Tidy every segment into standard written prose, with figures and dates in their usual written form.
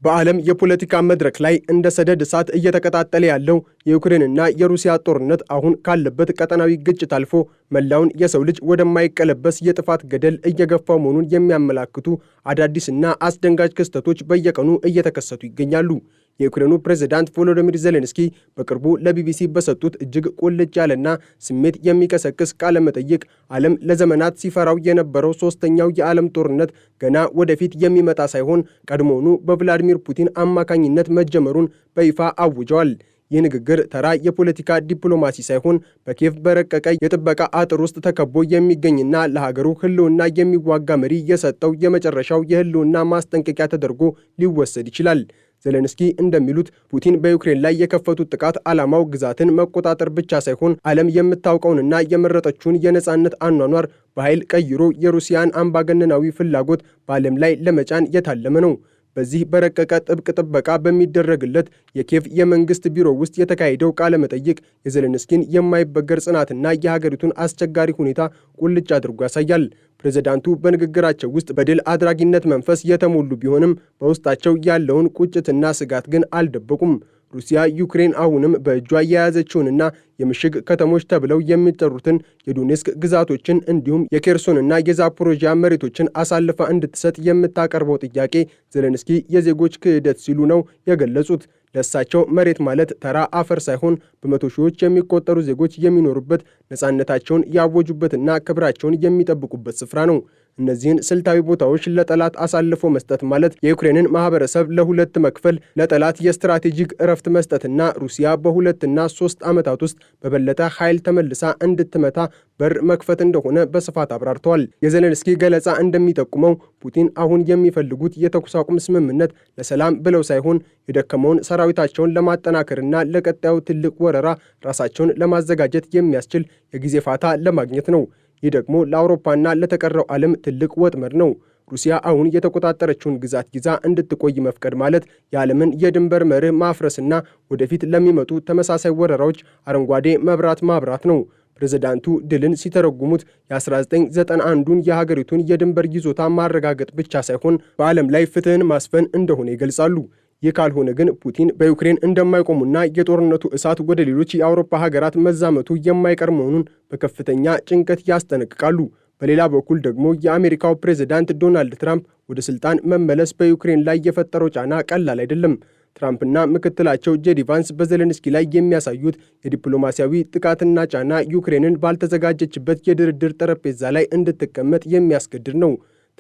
በዓለም የፖለቲካ መድረክ ላይ እንደ ሰደድ እሳት እየተቀጣጠለ ያለው የዩክሬንና የሩሲያ ጦርነት አሁን ካለበት ቀጠናዊ ግጭት አልፎ መላውን የሰው ልጅ ወደማይቀለበስ የጥፋት ገደል እየገፋው መሆኑን የሚያመላክቱ አዳዲስና አስደንጋጭ ክስተቶች በየቀኑ እየተከሰቱ ይገኛሉ። የዩክሬኑ ፕሬዝዳንት ቮሎዲሚር ዜሌንስኪ በቅርቡ ለቢቢሲ በሰጡት እጅግ ቁልጭ ያለና ስሜት የሚቀሰቅስ ቃለ መጠይቅ ዓለም ለዘመናት ሲፈራው የነበረው ሶስተኛው የዓለም ጦርነት ገና ወደፊት የሚመጣ ሳይሆን ቀድሞውኑ በቭላዲሚር ፑቲን አማካኝነት መጀመሩን በይፋ አውጀዋል። ይህ ንግግር ተራ የፖለቲካ ዲፕሎማሲ ሳይሆን በኪየቭ በረቀቀ የጥበቃ አጥር ውስጥ ተከቦ የሚገኝና ለሀገሩ ሕልውና የሚዋጋ መሪ የሰጠው የመጨረሻው የሕልውና ማስጠንቀቂያ ተደርጎ ሊወሰድ ይችላል። ዜሌንስኪ እንደሚሉት ፑቲን በዩክሬን ላይ የከፈቱት ጥቃት ዓላማው ግዛትን መቆጣጠር ብቻ ሳይሆን ዓለም የምታውቀውንና የመረጠችውን የነጻነት አኗኗር በኃይል ቀይሮ የሩሲያን አምባገነናዊ ፍላጎት በዓለም ላይ ለመጫን የታለመ ነው። በዚህ በረቀቀ ጥብቅ ጥበቃ በሚደረግለት የኪየቭ የመንግስት ቢሮ ውስጥ የተካሄደው ቃለ መጠይቅ የዜሌንስኪን የማይበገር ጽናትና የሀገሪቱን አስቸጋሪ ሁኔታ ቁልጭ አድርጎ ያሳያል። ፕሬዝዳንቱ በንግግራቸው ውስጥ በድል አድራጊነት መንፈስ የተሞሉ ቢሆንም በውስጣቸው ያለውን ቁጭትና ስጋት ግን አልደበቁም። ሩሲያ ዩክሬን አሁንም በእጇ የያዘችውንና የምሽግ ከተሞች ተብለው የሚጠሩትን የዶኔስክ ግዛቶችን እንዲሁም የኬርሶንና የዛፖሮዥያ መሬቶችን አሳልፋ እንድትሰጥ የምታቀርበው ጥያቄ ዜሌንስኪ የዜጎች ክህደት ሲሉ ነው የገለጹት። ለእሳቸው መሬት ማለት ተራ አፈር ሳይሆን በመቶ ሺዎች የሚቆጠሩ ዜጎች የሚኖሩበት ነፃነታቸውን ያወጁበትና ክብራቸውን የሚጠብቁበት ስፍራ ነው። እነዚህን ስልታዊ ቦታዎች ለጠላት አሳልፎ መስጠት ማለት የዩክሬንን ማህበረሰብ ለሁለት መክፈል፣ ለጠላት የስትራቴጂክ እረፍት መስጠትና ሩሲያ በሁለትና 3 ዓመታት ውስጥ በበለጠ ኃይል ተመልሳ እንድትመታ በር መክፈት እንደሆነ በስፋት አብራርተዋል። የዜሌንስኪ ገለጻ እንደሚጠቁመው ፑቲን አሁን የሚፈልጉት የተኩስ አቁም ስምምነት ለሰላም ብለው ሳይሆን የደከመውን ሰራዊታቸውን ለማጠናከርና ለቀጣዩ ትልቅ ወረራ ራሳቸውን ለማዘጋጀት የሚያስችል የጊዜ ፋታ ለማግኘት ነው። ይህ ደግሞ ለአውሮፓና ለተቀረው ዓለም ትልቅ ወጥመድ ነው። ሩሲያ አሁን የተቆጣጠረችውን ግዛት ይዛ እንድትቆይ መፍቀድ ማለት የዓለምን የድንበር መርህ ማፍረስና ወደፊት ለሚመጡ ተመሳሳይ ወረራዎች አረንጓዴ መብራት ማብራት ነው። ፕሬዝዳንቱ ድልን ሲተረጉሙት የ1991ን የሀገሪቱን የድንበር ይዞታ ማረጋገጥ ብቻ ሳይሆን በዓለም ላይ ፍትህን ማስፈን እንደሆነ ይገልጻሉ። ይህ ካልሆነ ግን ፑቲን በዩክሬን እንደማይቆሙና የጦርነቱ እሳት ወደ ሌሎች የአውሮፓ ሀገራት መዛመቱ የማይቀር መሆኑን በከፍተኛ ጭንቀት ያስጠነቅቃሉ። በሌላ በኩል ደግሞ የአሜሪካው ፕሬዝዳንት ዶናልድ ትራምፕ ወደ ስልጣን መመለስ በዩክሬን ላይ የፈጠረው ጫና ቀላል አይደለም። ትራምፕና ምክትላቸው ጄዲ ቫንስ በዜሌንስኪ ላይ የሚያሳዩት የዲፕሎማሲያዊ ጥቃትና ጫና ዩክሬንን ባልተዘጋጀችበት የድርድር ጠረጴዛ ላይ እንድትቀመጥ የሚያስገድድ ነው።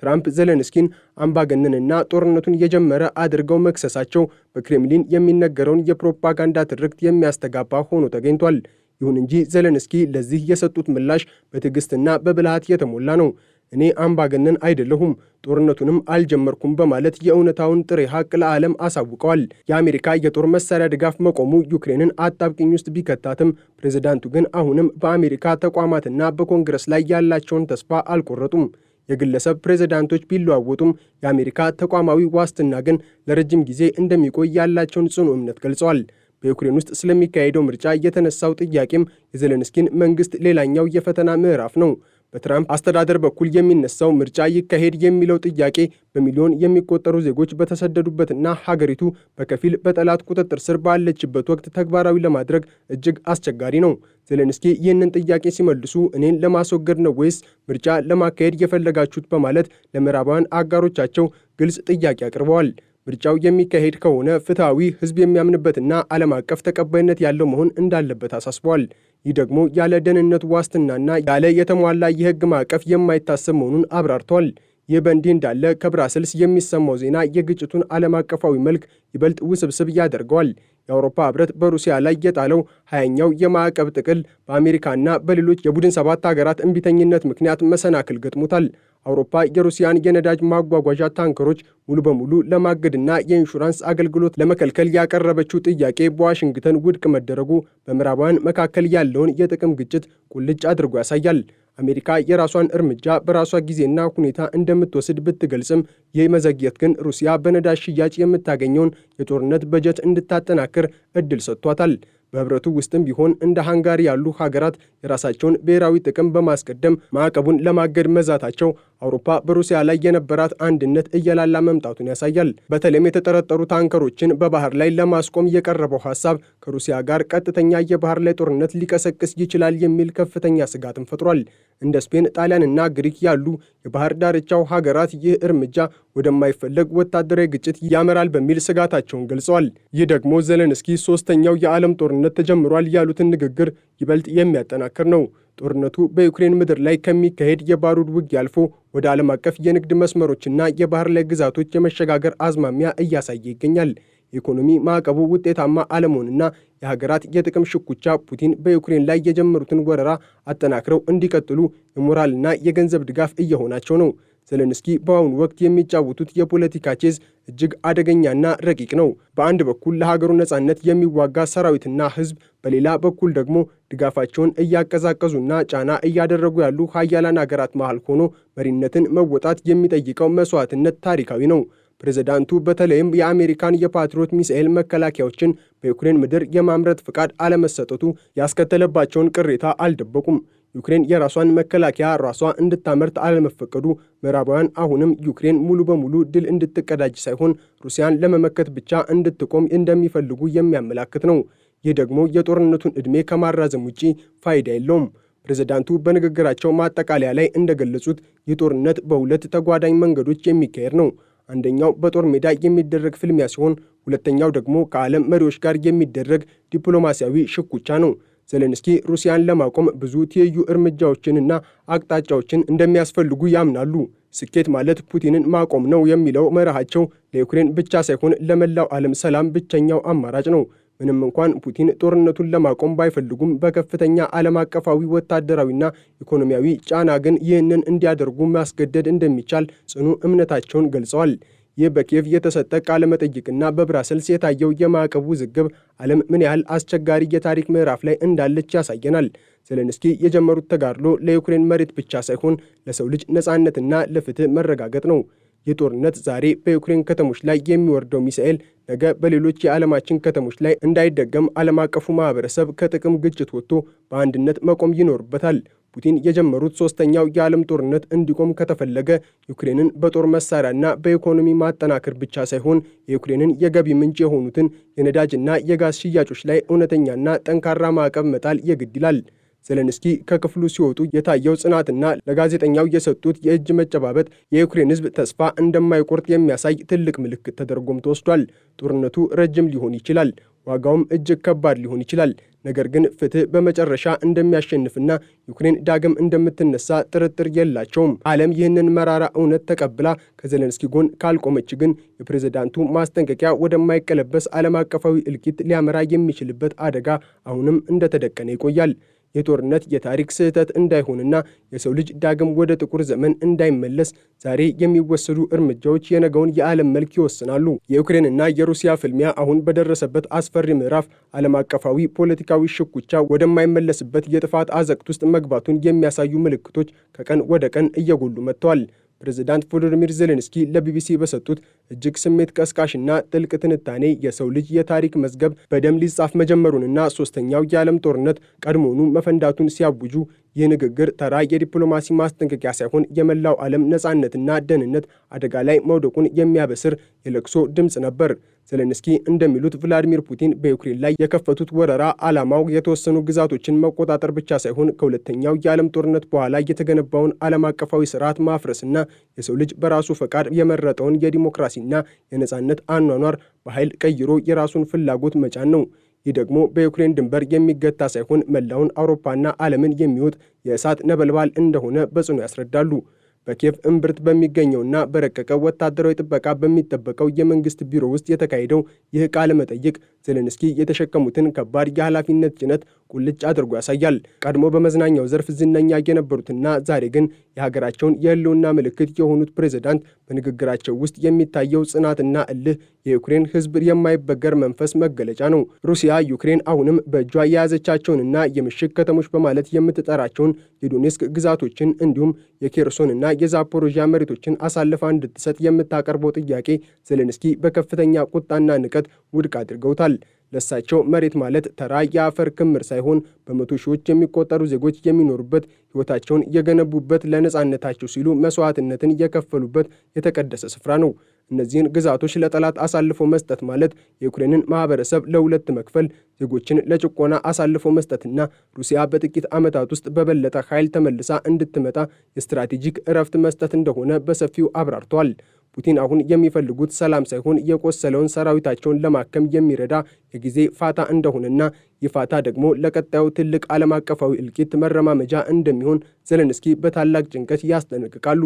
ትራምፕ ዜሌንስኪን አምባገነንና ጦርነቱን የጀመረ አድርገው መክሰሳቸው በክሬምሊን የሚነገረውን የፕሮፓጋንዳ ትርክት የሚያስተጋባ ሆኖ ተገኝቷል። ይሁን እንጂ ዜሌንስኪ ለዚህ የሰጡት ምላሽ በትዕግስትና በብልሃት የተሞላ ነው። እኔ አምባገነን አይደለሁም፣ ጦርነቱንም አልጀመርኩም በማለት የእውነታውን ጥሬ ሀቅ ለዓለም አሳውቀዋል። የአሜሪካ የጦር መሳሪያ ድጋፍ መቆሙ ዩክሬንን አጣብቂኝ ውስጥ ቢከታትም ፕሬዝዳንቱ ግን አሁንም በአሜሪካ ተቋማትና በኮንግረስ ላይ ያላቸውን ተስፋ አልቆረጡም። የግለሰብ ፕሬዝዳንቶች ቢለዋወጡም የአሜሪካ ተቋማዊ ዋስትና ግን ለረጅም ጊዜ እንደሚቆይ ያላቸውን ጽኑ እምነት ገልጸዋል። በዩክሬን ውስጥ ስለሚካሄደው ምርጫ የተነሳው ጥያቄም የዜሌንስኪን መንግስት ሌላኛው የፈተና ምዕራፍ ነው። በትራምፕ አስተዳደር በኩል የሚነሳው ምርጫ ይካሄድ የሚለው ጥያቄ በሚሊዮን የሚቆጠሩ ዜጎች በተሰደዱበትና ሀገሪቱ በከፊል በጠላት ቁጥጥር ስር ባለችበት ወቅት ተግባራዊ ለማድረግ እጅግ አስቸጋሪ ነው። ዜሌንስኪ ይህንን ጥያቄ ሲመልሱ እኔን ለማስወገድ ነው ወይስ ምርጫ ለማካሄድ የፈለጋችሁት በማለት ለምዕራባውያን አጋሮቻቸው ግልጽ ጥያቄ አቅርበዋል። ምርጫው የሚካሄድ ከሆነ ፍትሐዊ፣ ህዝብ የሚያምንበትና ዓለም አቀፍ ተቀባይነት ያለው መሆን እንዳለበት አሳስበዋል። ይህ ደግሞ ያለ ደህንነት ዋስትናና ያለ የተሟላ የህግ ማዕቀፍ የማይታሰብ መሆኑን አብራርተዋል። ይህ በእንዲህ እንዳለ ከብራስልስ የሚሰማው ዜና የግጭቱን ዓለም አቀፋዊ መልክ ይበልጥ ውስብስብ ያደርገዋል። የአውሮፓ ህብረት በሩሲያ ላይ የጣለው 20ኛው የማዕቀብ ጥቅል በአሜሪካና በሌሎች የቡድን 7 ሀገራት እምቢተኝነት ምክንያት መሰናክል ገጥሞታል። አውሮፓ የሩሲያን የነዳጅ ማጓጓዣ ታንከሮች ሙሉ በሙሉ ለማገድና የኢንሹራንስ አገልግሎት ለመከልከል ያቀረበችው ጥያቄ በዋሽንግተን ውድቅ መደረጉ በምዕራባውያን መካከል ያለውን የጥቅም ግጭት ቁልጭ አድርጎ ያሳያል። አሜሪካ የራሷን እርምጃ በራሷ ጊዜና ሁኔታ እንደምትወስድ ብትገልጽም ይህ መዘግየት ግን ሩሲያ በነዳጅ ሽያጭ የምታገኘውን የጦርነት በጀት እንድታጠናክር እድል ሰጥቷታል። በህብረቱ ውስጥም ቢሆን እንደ ሃንጋሪ ያሉ ሀገራት የራሳቸውን ብሔራዊ ጥቅም በማስቀደም ማዕቀቡን ለማገድ መዛታቸው አውሮፓ በሩሲያ ላይ የነበራት አንድነት እየላላ መምጣቱን ያሳያል። በተለይም የተጠረጠሩ ታንከሮችን በባህር ላይ ለማስቆም የቀረበው ሐሳብ ከሩሲያ ጋር ቀጥተኛ የባህር ላይ ጦርነት ሊቀሰቅስ ይችላል የሚል ከፍተኛ ስጋትን ፈጥሯል። እንደ ስፔን፣ ጣሊያንና ግሪክ ያሉ የባህር ዳርቻው ሀገራት ይህ እርምጃ ወደማይፈለግ ወታደራዊ ግጭት ያመራል በሚል ስጋታቸውን ገልጸዋል። ይህ ደግሞ ዜሌንስኪ ሶስተኛው የዓለም ጦርነት ተጀምሯል ያሉትን ንግግር ይበልጥ የሚያጠናክር ነው። ጦርነቱ በዩክሬን ምድር ላይ ከሚካሄድ የባሩድ ውጊያ አልፎ ወደ ዓለም አቀፍ የንግድ መስመሮችና የባህር ላይ ግዛቶች የመሸጋገር አዝማሚያ እያሳየ ይገኛል። የኢኮኖሚ ማዕቀቡ ውጤታማ አለመሆንና የሀገራት የጥቅም ሽኩቻ ፑቲን በዩክሬን ላይ የጀመሩትን ወረራ አጠናክረው እንዲቀጥሉ የሞራልና የገንዘብ ድጋፍ እየሆናቸው ነው። ዜሌንስኪ በአሁኑ ወቅት የሚጫወቱት የፖለቲካ ቼዝ እጅግ አደገኛና ረቂቅ ነው። በአንድ በኩል ለሀገሩ ነጻነት የሚዋጋ ሰራዊትና ሕዝብ፣ በሌላ በኩል ደግሞ ድጋፋቸውን እያቀዛቀዙና ጫና እያደረጉ ያሉ ሀያላን ሀገራት መሃል ሆኖ መሪነትን መወጣት የሚጠይቀው መስዋዕትነት ታሪካዊ ነው። ፕሬዝዳንቱ በተለይም የአሜሪካን የፓትሪዮት ሚሳኤል መከላከያዎችን በዩክሬን ምድር የማምረት ፍቃድ አለመሰጠቱ ያስከተለባቸውን ቅሬታ አልደበቁም። ዩክሬን የራሷን መከላከያ ራሷ እንድታመርት አለመፈቀዱ ምዕራባውያን አሁንም ዩክሬን ሙሉ በሙሉ ድል እንድትቀዳጅ ሳይሆን ሩሲያን ለመመከት ብቻ እንድትቆም እንደሚፈልጉ የሚያመላክት ነው። ይህ ደግሞ የጦርነቱን ዕድሜ ከማራዘም ውጪ ፋይዳ የለውም። ፕሬዝዳንቱ በንግግራቸው ማጠቃለያ ላይ እንደገለጹት ይህ ጦርነት በሁለት ተጓዳኝ መንገዶች የሚካሄድ ነው። አንደኛው በጦር ሜዳ የሚደረግ ፍልሚያ ሲሆን፣ ሁለተኛው ደግሞ ከዓለም መሪዎች ጋር የሚደረግ ዲፕሎማሲያዊ ሽኩቻ ነው። ዜሌንስኪ ሩሲያን ለማቆም ብዙ ትይዩ እርምጃዎችንና አቅጣጫዎችን እንደሚያስፈልጉ ያምናሉ። ስኬት ማለት ፑቲንን ማቆም ነው የሚለው መርሃቸው ለዩክሬን ብቻ ሳይሆን ለመላው ዓለም ሰላም ብቸኛው አማራጭ ነው። ምንም እንኳን ፑቲን ጦርነቱን ለማቆም ባይፈልጉም በከፍተኛ ዓለም አቀፋዊ ወታደራዊና ኢኮኖሚያዊ ጫና ግን ይህንን እንዲያደርጉ ማስገደድ እንደሚቻል ጽኑ እምነታቸውን ገልጸዋል። ይህ በኪየቭ የተሰጠ ቃለ መጠይቅና በብራሰልስ የታየው የማዕቀቡ ውዝግብ ዓለም ምን ያህል አስቸጋሪ የታሪክ ምዕራፍ ላይ እንዳለች ያሳየናል። ዜሌንስኪ የጀመሩት ተጋድሎ ለዩክሬን መሬት ብቻ ሳይሆን ለሰው ልጅ ነጻነትና ለፍትህ መረጋገጥ ነው። ይህ ጦርነት ዛሬ በዩክሬን ከተሞች ላይ የሚወርደው ሚሳኤል ነገ በሌሎች የዓለማችን ከተሞች ላይ እንዳይደገም ዓለም አቀፉ ማህበረሰብ ከጥቅም ግጭት ወጥቶ በአንድነት መቆም ይኖርበታል። ፑቲን የጀመሩት ሶስተኛው የዓለም ጦርነት እንዲቆም ከተፈለገ ዩክሬንን በጦር መሳሪያና በኢኮኖሚ ማጠናከር ብቻ ሳይሆን የዩክሬንን የገቢ ምንጭ የሆኑትን የነዳጅና የጋዝ ሽያጮች ላይ እውነተኛና ጠንካራ ማዕቀብ መጣል የግድ ይላል። ዜሌንስኪ ከክፍሉ ሲወጡ የታየው ጽናትና ለጋዜጠኛው የሰጡት የእጅ መጨባበጥ የዩክሬን ሕዝብ ተስፋ እንደማይቆርጥ የሚያሳይ ትልቅ ምልክት ተደርጎም ተወስዷል። ጦርነቱ ረጅም ሊሆን ይችላል፣ ዋጋውም እጅግ ከባድ ሊሆን ይችላል። ነገር ግን ፍትህ በመጨረሻ እንደሚያሸንፍና ዩክሬን ዳግም እንደምትነሳ ጥርጥር የላቸውም። ዓለም ይህንን መራራ እውነት ተቀብላ ከዜሌንስኪ ጎን ካልቆመች ግን የፕሬዝዳንቱ ማስጠንቀቂያ ወደማይቀለበስ ዓለም አቀፋዊ እልቂት ሊያመራ የሚችልበት አደጋ አሁንም እንደተደቀነ ይቆያል። የጦርነት የታሪክ ስህተት እንዳይሆንና የሰው ልጅ ዳግም ወደ ጥቁር ዘመን እንዳይመለስ ዛሬ የሚወሰዱ እርምጃዎች የነገውን የዓለም መልክ ይወስናሉ። የዩክሬንና የሩሲያ ፍልሚያ አሁን በደረሰበት አስፈሪ ምዕራፍ ዓለም አቀፋዊ ፖለቲካዊ ሽኩቻ ወደማይመለስበት የጥፋት አዘቅት ውስጥ መግባቱን የሚያሳዩ ምልክቶች ከቀን ወደ ቀን እየጎሉ መጥተዋል። ፕሬዝዳንት ቮሎዲሚር ዜሌንስኪ ለቢቢሲ በሰጡት እጅግ ስሜት ቀስቃሽና ጥልቅ ትንታኔ የሰው ልጅ የታሪክ መዝገብ በደም ሊጻፍ መጀመሩንና ሶስተኛው የዓለም ጦርነት ቀድሞውኑ መፈንዳቱን ሲያውጁ ይህ ንግግር ተራ የዲፕሎማሲ ማስጠንቀቂያ ሳይሆን የመላው ዓለም ነጻነትና ደህንነት አደጋ ላይ መውደቁን የሚያበስር የለቅሶ ድምፅ ነበር። ዜሌንስኪ እንደሚሉት ቭላዲሚር ፑቲን በዩክሬን ላይ የከፈቱት ወረራ ዓላማው የተወሰኑ ግዛቶችን መቆጣጠር ብቻ ሳይሆን ከሁለተኛው የዓለም ጦርነት በኋላ የተገነባውን ዓለም አቀፋዊ ስርዓት ማፍረስና የሰው ልጅ በራሱ ፈቃድ የመረጠውን የዲሞክራሲና የነጻነት አኗኗር በኃይል ቀይሮ የራሱን ፍላጎት መጫን ነው። ይህ ደግሞ በዩክሬን ድንበር የሚገታ ሳይሆን መላውን አውሮፓና ዓለምን የሚወጥ የእሳት ነበልባል እንደሆነ በጽኑ ያስረዳሉ። በኪየቭ እምብርት በሚገኘውና በረቀቀ ወታደራዊ ጥበቃ በሚጠበቀው የመንግስት ቢሮ ውስጥ የተካሄደው ይህ ቃለ መጠይቅ ዜሌንስኪ የተሸከሙትን ከባድ የኃላፊነት ጭነት ቁልጭ አድርጎ ያሳያል። ቀድሞ በመዝናኛው ዘርፍ ዝነኛ የነበሩትና ዛሬ ግን የሀገራቸውን የህልውና ምልክት የሆኑት ፕሬዝዳንት በንግግራቸው ውስጥ የሚታየው ጽናትና እልህ የዩክሬን ሕዝብ የማይበገር መንፈስ መገለጫ ነው። ሩሲያ ዩክሬን አሁንም በእጇ የያዘቻቸውንና የምሽግ ከተሞች በማለት የምትጠራቸውን የዶኔስክ ግዛቶችን እንዲሁም የኬርሶንና የዛፖሮዥያ መሬቶችን አሳልፋ እንድትሰጥ የምታቀርበው ጥያቄ ዜሌንስኪ በከፍተኛ ቁጣና ንቀት ውድቅ አድርገውታል። ለሳቸው መሬት ማለት ተራ የአፈር ክምር ሳይሆን በመቶ ሺዎች የሚቆጠሩ ዜጎች የሚኖሩበት፣ ሕይወታቸውን የገነቡበት፣ ለነጻነታቸው ሲሉ መስዋዕትነትን የከፈሉበት የተቀደሰ ስፍራ ነው። እነዚህን ግዛቶች ለጠላት አሳልፎ መስጠት ማለት የዩክሬንን ማህበረሰብ ለሁለት መክፈል፣ ዜጎችን ለጭቆና አሳልፎ መስጠትና ሩሲያ በጥቂት ዓመታት ውስጥ በበለጠ ኃይል ተመልሳ እንድትመጣ የስትራቴጂክ እረፍት መስጠት እንደሆነ በሰፊው አብራርተዋል። ፑቲን አሁን የሚፈልጉት ሰላም ሳይሆን የቆሰለውን ሰራዊታቸውን ለማከም የሚረዳ የጊዜ ፋታ እንደሆነና ይህ ፋታ ደግሞ ለቀጣዩ ትልቅ ዓለም አቀፋዊ እልቂት መረማመጃ እንደሚሆን ዜሌንስኪ በታላቅ ጭንቀት ያስጠነቅቃሉ።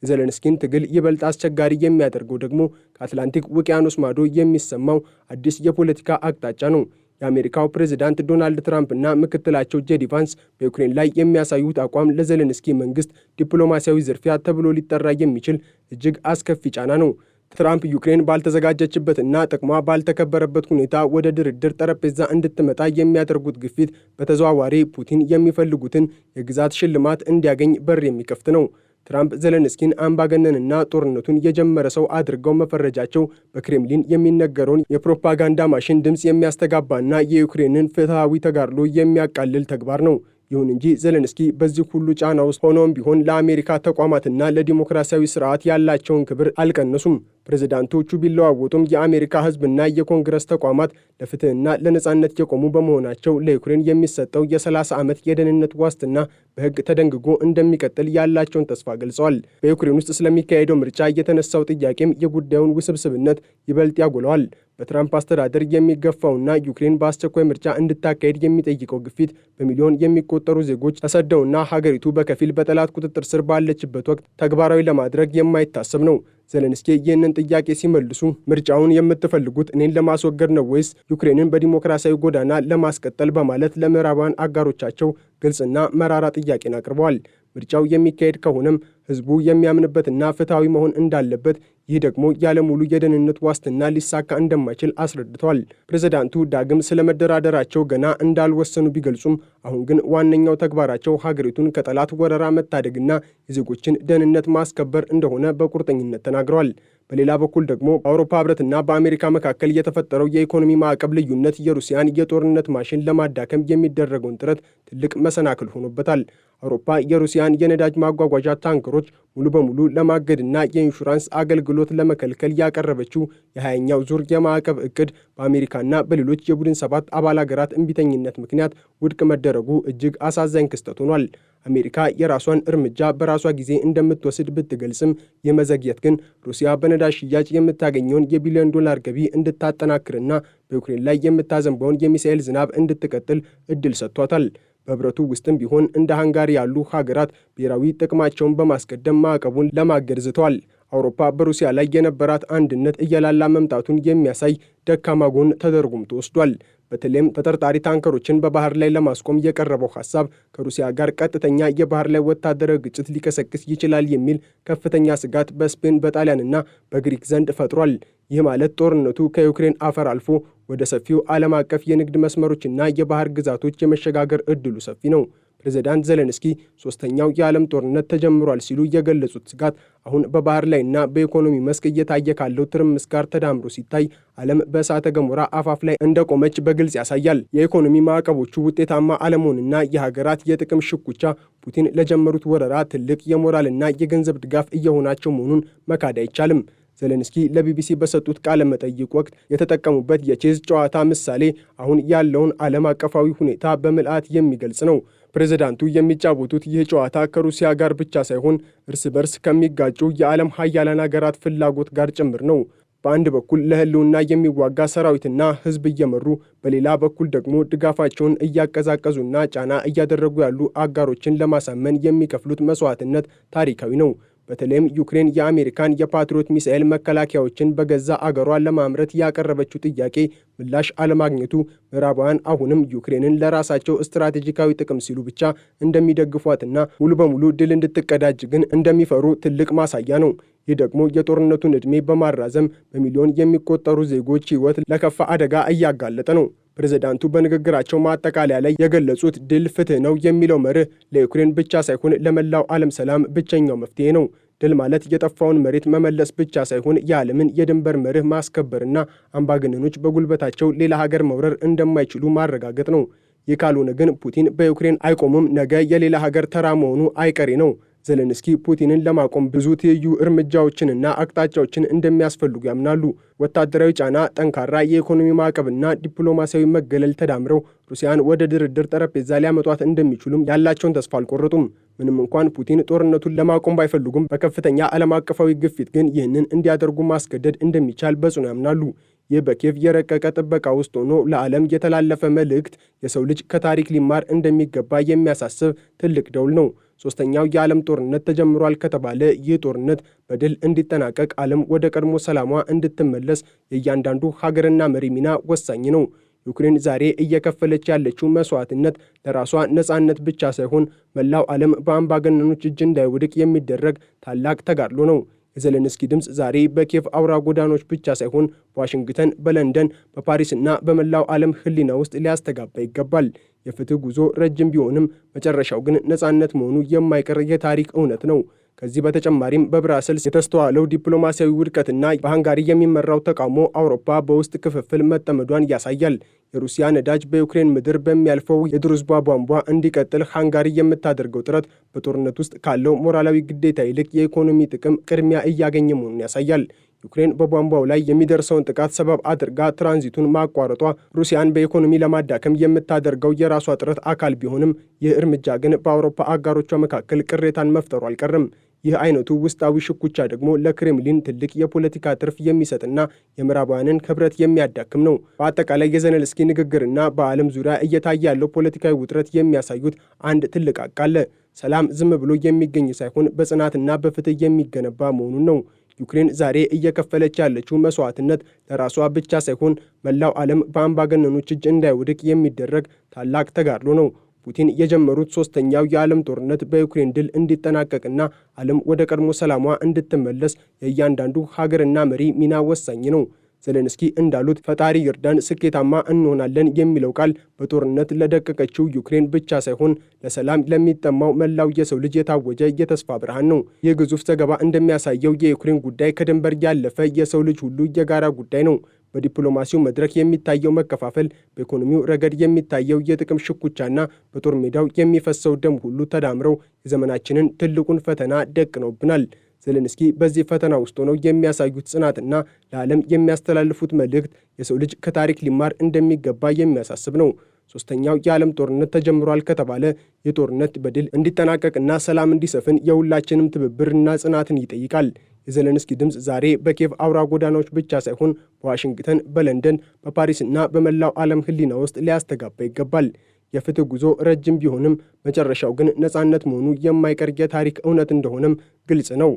የዜሌንስኪን ትግል ይበልጥ አስቸጋሪ የሚያደርገው ደግሞ ከአትላንቲክ ውቅያኖስ ማዶ የሚሰማው አዲስ የፖለቲካ አቅጣጫ ነው። የአሜሪካው ፕሬዝዳንት ዶናልድ ትራምፕ እና ምክትላቸው ጄዲ ቫንስ በዩክሬን ላይ የሚያሳዩት አቋም ለዜሌንስኪ መንግስት ዲፕሎማሲያዊ ዝርፊያ ተብሎ ሊጠራ የሚችል እጅግ አስከፊ ጫና ነው። ትራምፕ ዩክሬን ባልተዘጋጀችበትና ጥቅሟ ባልተከበረበት ሁኔታ ወደ ድርድር ጠረጴዛ እንድትመጣ የሚያደርጉት ግፊት በተዘዋዋሪ ፑቲን የሚፈልጉትን የግዛት ሽልማት እንዲያገኝ በር የሚከፍት ነው። ትራምፕ ዜሌንስኪን አምባገነንና ጦርነቱን የጀመረ ሰው አድርገው መፈረጃቸው በክሬምሊን የሚነገረውን የፕሮፓጋንዳ ማሽን ድምፅ የሚያስተጋባና የዩክሬንን ፍትሐዊ ተጋድሎ የሚያቃልል ተግባር ነው። ይሁን እንጂ ዜሌንስኪ በዚህ ሁሉ ጫና ውስጥ ሆኖም ቢሆን ለአሜሪካ ተቋማትና ለዲሞክራሲያዊ ስርዓት ያላቸውን ክብር አልቀነሱም። ፕሬዝዳንቶቹ ቢለዋወጡም የአሜሪካ ሕዝብና የኮንግረስ ተቋማት ለፍትህና ለነጻነት የቆሙ በመሆናቸው ለዩክሬን የሚሰጠው የ30 ዓመት የደህንነት ዋስትና በሕግ ተደንግጎ እንደሚቀጥል ያላቸውን ተስፋ ገልጸዋል። በዩክሬን ውስጥ ስለሚካሄደው ምርጫ የተነሳው ጥያቄም የጉዳዩን ውስብስብነት ይበልጥ ያጎለዋል። በትራምፕ አስተዳደር የሚገፋውና ዩክሬን በአስቸኳይ ምርጫ እንድታካሄድ የሚጠይቀው ግፊት በሚሊዮን የሚቆጠሩ ዜጎች ተሰደውና ሀገሪቱ በከፊል በጠላት ቁጥጥር ስር ባለችበት ወቅት ተግባራዊ ለማድረግ የማይታሰብ ነው። ዜሌንስኪ ይህንን ጥያቄ ሲመልሱ ምርጫውን የምትፈልጉት እኔን ለማስወገድ ነው ወይስ ዩክሬንን በዲሞክራሲያዊ ጎዳና ለማስቀጠል በማለት ለምዕራባውያን አጋሮቻቸው ግልጽና መራራ ጥያቄን አቅርበዋል። ምርጫው የሚካሄድ ከሆነም ህዝቡ የሚያምንበትና ፍትሐዊ መሆን እንዳለበት፣ ይህ ደግሞ ያለ ሙሉ የደህንነት ዋስትና ሊሳካ እንደማይችል አስረድተዋል። ፕሬዝዳንቱ ዳግም ስለ መደራደራቸው ገና እንዳልወሰኑ ቢገልጹም አሁን ግን ዋነኛው ተግባራቸው ሀገሪቱን ከጠላት ወረራ መታደግና የዜጎችን ደህንነት ማስከበር እንደሆነ በቁርጠኝነት ተናግረዋል። በሌላ በኩል ደግሞ በአውሮፓ ህብረትና በአሜሪካ መካከል የተፈጠረው የኢኮኖሚ ማዕቀብ ልዩነት የሩሲያን የጦርነት ማሽን ለማዳከም የሚደረገውን ጥረት ትልቅ መሰናክል ሆኖበታል። አውሮፓ የሩሲያን የነዳጅ ማጓጓዣ ታንከሮች ሙሉ በሙሉ ለማገድና የኢንሹራንስ አገልግሎት ለመከልከል ያቀረበችው የ20ኛው ዙር የማዕቀብ እቅድ በአሜሪካና በሌሎች የቡድን 7 አባል ሀገራት እምቢተኝነት ምክንያት ውድቅ መደረጉ እጅግ አሳዛኝ ክስተት ሆኗል። አሜሪካ የራሷን እርምጃ በራሷ ጊዜ እንደምትወስድ ብትገልጽም የመዘግየት ግን ሩሲያ በነዳጅ ሽያጭ የምታገኘውን የቢሊዮን ዶላር ገቢ እንድታጠናክርና በዩክሬን ላይ የምታዘንበውን የሚሳኤል ዝናብ እንድትቀጥል እድል ሰጥቷታል። በህብረቱ ውስጥም ቢሆን እንደ ሃንጋሪ ያሉ ሀገራት ብሔራዊ ጥቅማቸውን በማስቀደም ማዕቀቡን ለማገድ ዝተዋል። አውሮፓ በሩሲያ ላይ የነበራት አንድነት እየላላ መምጣቱን የሚያሳይ ደካማ ጎን ተደርጎም ተወስዷል። በተለይም ተጠርጣሪ ታንከሮችን በባህር ላይ ለማስቆም የቀረበው ሐሳብ ከሩሲያ ጋር ቀጥተኛ የባህር ላይ ወታደራዊ ግጭት ሊቀሰቅስ ይችላል የሚል ከፍተኛ ስጋት በስፔን በጣሊያንና በግሪክ ዘንድ ፈጥሯል። ይህ ማለት ጦርነቱ ከዩክሬን አፈር አልፎ ወደ ሰፊው ዓለም አቀፍ የንግድ መስመሮችና የባህር ግዛቶች የመሸጋገር ዕድሉ ሰፊ ነው። ፕሬዝዳንት ዜሌንስኪ ሶስተኛው የዓለም ጦርነት ተጀምሯል ሲሉ የገለጹት ስጋት አሁን በባህር ላይና በኢኮኖሚ መስክ እየታየ ካለው ትርምስ ጋር ተዳምሮ ሲታይ ዓለም በእሳተ ገሞራ አፋፍ ላይ እንደቆመች በግልጽ ያሳያል። የኢኮኖሚ ማዕቀቦቹ ውጤታማ አለመሆንና የሀገራት የጥቅም ሽኩቻ ፑቲን ለጀመሩት ወረራ ትልቅ የሞራልና የገንዘብ ድጋፍ እየሆናቸው መሆኑን መካድ አይቻልም። ዜሌንስኪ ለቢቢሲ በሰጡት ቃለ መጠይቅ ወቅት የተጠቀሙበት የቼዝ ጨዋታ ምሳሌ አሁን ያለውን ዓለም አቀፋዊ ሁኔታ በምልአት የሚገልጽ ነው። ፕሬዝዳንቱ የሚጫወቱት ይህ ጨዋታ ከሩሲያ ጋር ብቻ ሳይሆን እርስ በርስ ከሚጋጩ የዓለም ሀያላን ሀገራት ፍላጎት ጋር ጭምር ነው። በአንድ በኩል ለሕልውና የሚዋጋ ሰራዊትና ሕዝብ እየመሩ በሌላ በኩል ደግሞ ድጋፋቸውን እያቀዛቀዙና ጫና እያደረጉ ያሉ አጋሮችን ለማሳመን የሚከፍሉት መስዋዕትነት ታሪካዊ ነው። በተለይም ዩክሬን የአሜሪካን የፓትሪዮት ሚሳኤል መከላከያዎችን በገዛ አገሯ ለማምረት ያቀረበችው ጥያቄ ምላሽ አለማግኘቱ ምዕራባውያን አሁንም ዩክሬንን ለራሳቸው ስትራቴጂካዊ ጥቅም ሲሉ ብቻ እንደሚደግፏትና ሙሉ በሙሉ ድል እንድትቀዳጅ ግን እንደሚፈሩ ትልቅ ማሳያ ነው። ይህ ደግሞ የጦርነቱን ዕድሜ በማራዘም በሚሊዮን የሚቆጠሩ ዜጎች ሕይወት ለከፋ አደጋ እያጋለጠ ነው። ፕሬዝዳንቱ በንግግራቸው ማጠቃለያ ላይ የገለጹት ድል ፍትህ ነው የሚለው መርህ ለዩክሬን ብቻ ሳይሆን ለመላው ዓለም ሰላም ብቸኛው መፍትሄ ነው። ድል ማለት የጠፋውን መሬት መመለስ ብቻ ሳይሆን የዓለምን የድንበር መርህ ማስከበርና አምባገነኖች በጉልበታቸው ሌላ ሀገር መውረር እንደማይችሉ ማረጋገጥ ነው። ይህ ካልሆነ ግን ፑቲን በዩክሬን አይቆሙም፣ ነገ የሌላ ሀገር ተራ መሆኑ አይቀሬ ነው። ዜሌንስኪ ፑቲንን ለማቆም ብዙ ትይዩ እርምጃዎችንና አቅጣጫዎችን እንደሚያስፈልጉ ያምናሉ። ወታደራዊ ጫና፣ ጠንካራ የኢኮኖሚ ማዕቀብና ዲፕሎማሲያዊ መገለል ተዳምረው ሩሲያን ወደ ድርድር ጠረጴዛ ሊያመጧት እንደሚችሉም ያላቸውን ተስፋ አልቆረጡም። ምንም እንኳን ፑቲን ጦርነቱን ለማቆም ባይፈልጉም በከፍተኛ ዓለም አቀፋዊ ግፊት ግን ይህንን እንዲያደርጉ ማስገደድ እንደሚቻል በጽኑ ያምናሉ። ይህ በኪየቭ የረቀቀ ጥበቃ ውስጥ ሆኖ ለዓለም የተላለፈ መልእክት የሰው ልጅ ከታሪክ ሊማር እንደሚገባ የሚያሳስብ ትልቅ ደውል ነው። ሶስተኛው የዓለም ጦርነት ተጀምሯል ከተባለ ይህ ጦርነት በድል እንዲጠናቀቅ ዓለም ወደ ቀድሞ ሰላሟ እንድትመለስ የእያንዳንዱ ሀገርና መሪ ሚና ወሳኝ ነው። ዩክሬን ዛሬ እየከፈለች ያለችው መስዋዕትነት ለራሷ ነፃነት ብቻ ሳይሆን መላው ዓለም በአምባገነኖች እጅ እንዳይወድቅ የሚደረግ ታላቅ ተጋድሎ ነው። የዜሌንስኪ ድምፅ ዛሬ በኪየቭ አውራ ጎዳኖች ብቻ ሳይሆን በዋሽንግተን፣ በለንደን፣ በፓሪስና በመላው ዓለም ሕሊና ውስጥ ሊያስተጋባ ይገባል። የፍትህ ጉዞ ረጅም ቢሆንም መጨረሻው ግን ነፃነት መሆኑ የማይቀር የታሪክ እውነት ነው። ከዚህ በተጨማሪም በብራሰልስ የተስተዋለው ዲፕሎማሲያዊ ውድቀትና በሃንጋሪ የሚመራው ተቃውሞ አውሮፓ በውስጥ ክፍፍል መጠመዷን ያሳያል። የሩሲያ ነዳጅ በዩክሬን ምድር በሚያልፈው የድሩዝባ ቧንቧ እንዲቀጥል ሃንጋሪ የምታደርገው ጥረት በጦርነት ውስጥ ካለው ሞራላዊ ግዴታ ይልቅ የኢኮኖሚ ጥቅም ቅድሚያ እያገኘ መሆኑን ያሳያል። ዩክሬን በቧንቧው ላይ የሚደርሰውን ጥቃት ሰበብ አድርጋ ትራንዚቱን ማቋረጧ ሩሲያን በኢኮኖሚ ለማዳከም የምታደርገው የራሷ ጥረት አካል ቢሆንም ይህ እርምጃ ግን በአውሮፓ አጋሮቿ መካከል ቅሬታን መፍጠሩ አልቀርም። ይህ አይነቱ ውስጣዊ ሽኩቻ ደግሞ ለክሬምሊን ትልቅ የፖለቲካ ትርፍ የሚሰጥና የምዕራባውያንን ሕብረት የሚያዳክም ነው። በአጠቃላይ የዜሌንስኪ ንግግርና በዓለም ዙሪያ እየታየ ያለው ፖለቲካዊ ውጥረት የሚያሳዩት አንድ ትልቅ ሀቅ አለ። ሰላም ዝም ብሎ የሚገኝ ሳይሆን በጽናትና በፍትህ የሚገነባ መሆኑን ነው። ዩክሬን ዛሬ እየከፈለች ያለችው መስዋዕትነት ለራሷ ብቻ ሳይሆን መላው ዓለም በአምባገነኖች እጅ እንዳይወድቅ የሚደረግ ታላቅ ተጋድሎ ነው። ፑቲን የጀመሩት ሶስተኛው የዓለም ጦርነት በዩክሬን ድል እንዲጠናቀቅና ዓለም ወደ ቀድሞ ሰላሟ እንድትመለስ የእያንዳንዱ ሀገርና መሪ ሚና ወሳኝ ነው። ዜሌንስኪ እንዳሉት ፈጣሪ ይርዳን፣ ስኬታማ እንሆናለን የሚለው ቃል በጦርነት ለደቀቀችው ዩክሬን ብቻ ሳይሆን ለሰላም ለሚጠማው መላው የሰው ልጅ የታወጀ የተስፋ ብርሃን ነው። ይህ ግዙፍ ዘገባ እንደሚያሳየው የዩክሬን ጉዳይ ከድንበር ያለፈ የሰው ልጅ ሁሉ የጋራ ጉዳይ ነው። በዲፕሎማሲው መድረክ የሚታየው መከፋፈል፣ በኢኮኖሚው ረገድ የሚታየው የጥቅም ሽኩቻና በጦር ሜዳው የሚፈሰው ደም ሁሉ ተዳምረው የዘመናችንን ትልቁን ፈተና ደቅነውብናል። ዜሌንስኪ በዚህ ፈተና ውስጥ ሆነው የሚያሳዩት ጽናትና ለዓለም የሚያስተላልፉት መልእክት የሰው ልጅ ከታሪክ ሊማር እንደሚገባ የሚያሳስብ ነው። ሶስተኛው የዓለም ጦርነት ተጀምሯል ከተባለ የጦርነት በድል እንዲጠናቀቅና ሰላም እንዲሰፍን የሁላችንም ትብብርና ጽናትን ይጠይቃል። የዜሌንስኪ ድምፅ ዛሬ በኪየቭ አውራ ጎዳናዎች ብቻ ሳይሆን በዋሽንግተን፣ በለንደን፣ በፓሪስና በመላው ዓለም ሕሊና ውስጥ ሊያስተጋባ ይገባል። የፍትህ ጉዞ ረጅም ቢሆንም መጨረሻው ግን ነፃነት መሆኑ የማይቀር የታሪክ እውነት እንደሆነም ግልጽ ነው።